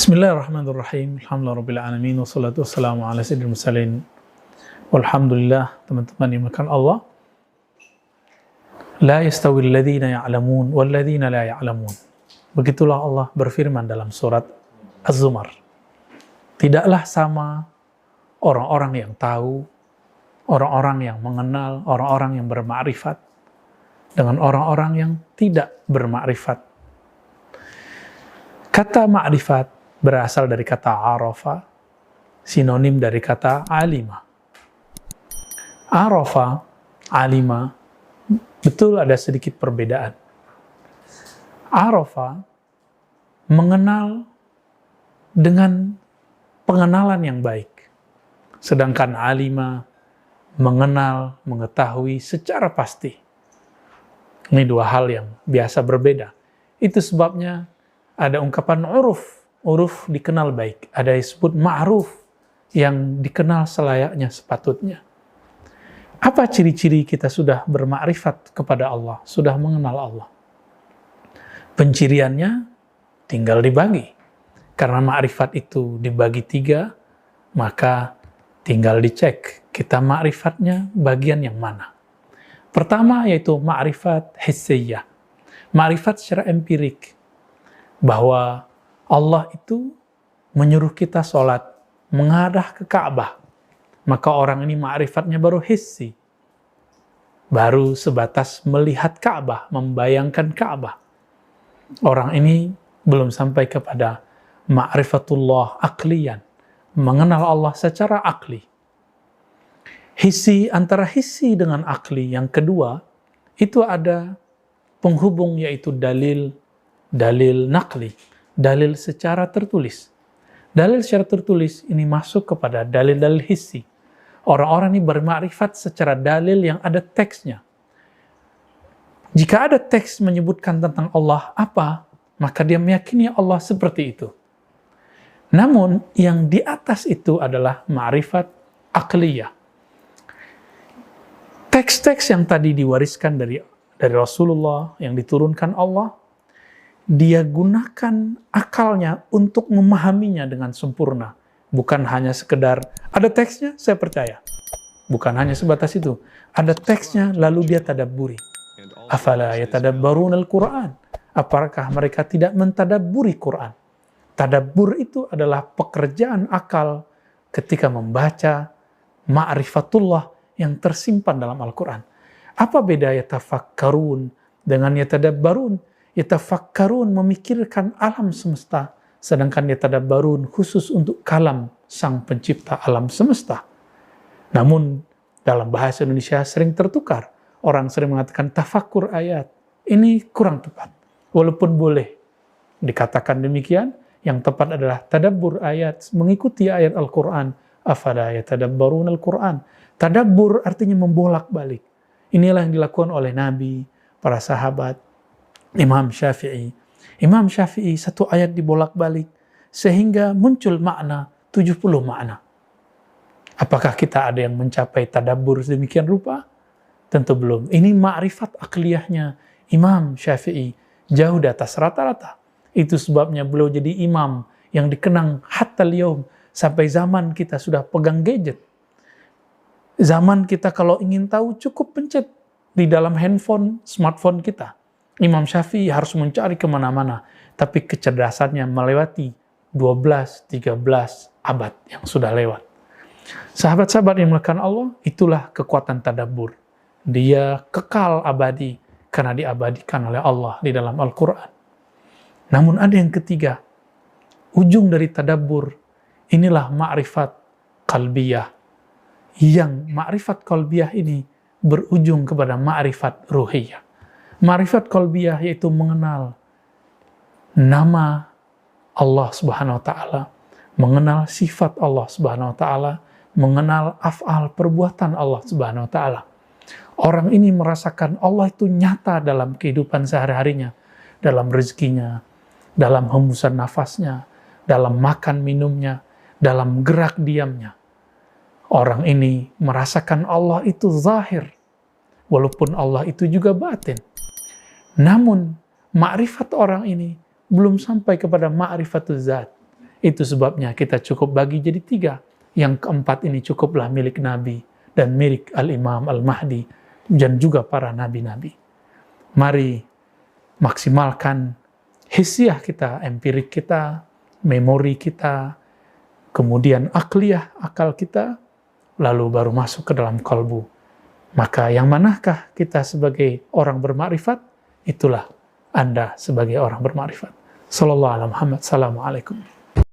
Bismillahirrahmanirrahim. Alhamdulillahirrahmanirrahim. Wassalatu wassalamu ala sayyidil mursalin. Walhamdulillah, teman-teman yang dimuliakan Allah. La yastawil ladzina ya'lamun wal ladzina la ya'lamun. Begitulah Allah berfirman dalam surat Az-Zumar. Tidaklah sama orang-orang yang tahu, orang-orang yang mengenal, orang-orang yang bermakrifat dengan orang-orang yang tidak bermakrifat. Kata makrifat berasal dari kata arafa, sinonim dari kata alima. Arafa, alima, betul ada sedikit perbedaan. Arafa mengenal dengan pengenalan yang baik. Sedangkan alima mengenal, mengetahui secara pasti. Ini dua hal yang biasa berbeda. Itu sebabnya ada ungkapan uruf dikenal baik. Ada yang disebut ma'ruf, yang dikenal selayaknya sepatutnya. Apa ciri-ciri kita sudah bermakrifat kepada Allah, sudah mengenal Allah? Penciriannya tinggal dibagi. Karena makrifat itu dibagi 3, maka tinggal dicek kita makrifatnya bagian yang mana. Pertama yaitu makrifat hissiyah. Makrifat secara empirik. Bahwa Allah itu menyuruh kita sholat, menghadap ke Ka'bah. Maka orang ini ma'rifatnya baru hissi. Baru sebatas melihat Ka'bah, membayangkan Ka'bah. Orang ini belum sampai kepada ma'rifatullah akliyan, mengenal Allah secara akli. Hissi, antara hissi dengan akli, yang kedua, itu ada penghubung yaitu dalil naqli, dalil secara tertulis. Dalil secara tertulis ini masuk kepada dalil-dalil hissi. Orang-orang ini bermakrifat secara dalil yang ada teksnya. Jika ada teks menyebutkan tentang Allah apa, maka dia meyakini Allah seperti itu. Namun yang di atas itu adalah ma'rifat akliyah. Teks-teks yang tadi diwariskan dari Rasulullah, yang diturunkan Allah, dia gunakan akalnya untuk memahaminya dengan sempurna. Bukan hanya sekedar, ada teksnya, saya percaya. Bukan hanya sebatas itu. Ada teksnya, lalu dia tadabburi. Afala yatadabbaruna al-Qur'an. Apakah mereka tidak mentadabburi Quran? Tadabbur itu adalah pekerjaan akal ketika membaca ma'rifatullah yang tersimpan dalam Al-Quran. Apa beda yatafakkarun dengan yatadabbarun? Yatafakkarun memikirkan alam semesta, sedangkan yatadabbarun khusus untuk kalam sang pencipta alam semesta. Namun dalam bahasa Indonesia sering tertukar. Orang sering mengatakan tafakkur ayat. Ini kurang tepat. Walaupun boleh dikatakan demikian, yang tepat adalah tadabbur ayat, mengikuti ayat Al-Quran. Afala yatadabbarun Al-Quran. Tadabbur artinya membolak-balik. Inilah yang dilakukan oleh Nabi, para sahabat, Imam Syafi'i. Imam Syafi'i satu ayat dibolak-balik sehingga muncul makna 70 makna. Apakah kita ada yang mencapai tadabbur sedemikian rupa? Tentu belum. Ini ma'rifat akliyahnya Imam Syafi'i jauh di atas rata-rata. Itu sebabnya beliau jadi imam yang dikenang hatta al-yaum, sampai zaman kita sudah pegang gadget. Zaman kita kalau ingin tahu cukup pencet di dalam handphone, smartphone kita. Imam Syafi'i harus mencari kemana-mana, tapi kecerdasannya melewati 12-13 abad yang sudah lewat. Sahabat-sahabat yang dimuliakan Allah, itulah kekuatan tadabbur. Dia kekal abadi karena diabadikan oleh Allah di dalam Al-Quran. Namun ada yang ketiga, ujung dari tadabbur, inilah ma'rifat qalbiyah. Yang ma'rifat qalbiyah ini berujung kepada ma'rifat ruhiyah. Ma'rifat qalbiyah yaitu mengenal nama Allah Subhanahu wa taala, mengenal sifat Allah Subhanahu wa taala, mengenal af'al perbuatan Allah Subhanahu wa taala. Orang ini merasakan Allah itu nyata dalam kehidupan sehari-harinya, dalam rezekinya, dalam hembusan nafasnya, dalam makan minumnya, dalam gerak diamnya. Orang ini merasakan Allah itu zahir, walaupun Allah itu juga batin. Namun, ma'rifat orang ini belum sampai kepada ma'rifatul zat. Itu sebabnya kita cukup bagi jadi 3. Yang keempat ini cukuplah milik Nabi dan milik Al-Imam Al-Mahdi dan juga para nabi-nabi. Mari maksimalkan hissiyah kita, empirik kita, memori kita, kemudian akliyah, akal kita, lalu baru masuk ke dalam kalbu. Maka yang manakah kita sebagai orang bermakrifat? Itulah Anda sebagai orang bermakrifat. Sallallahu alaihi Muhammad. Assalamualaikum.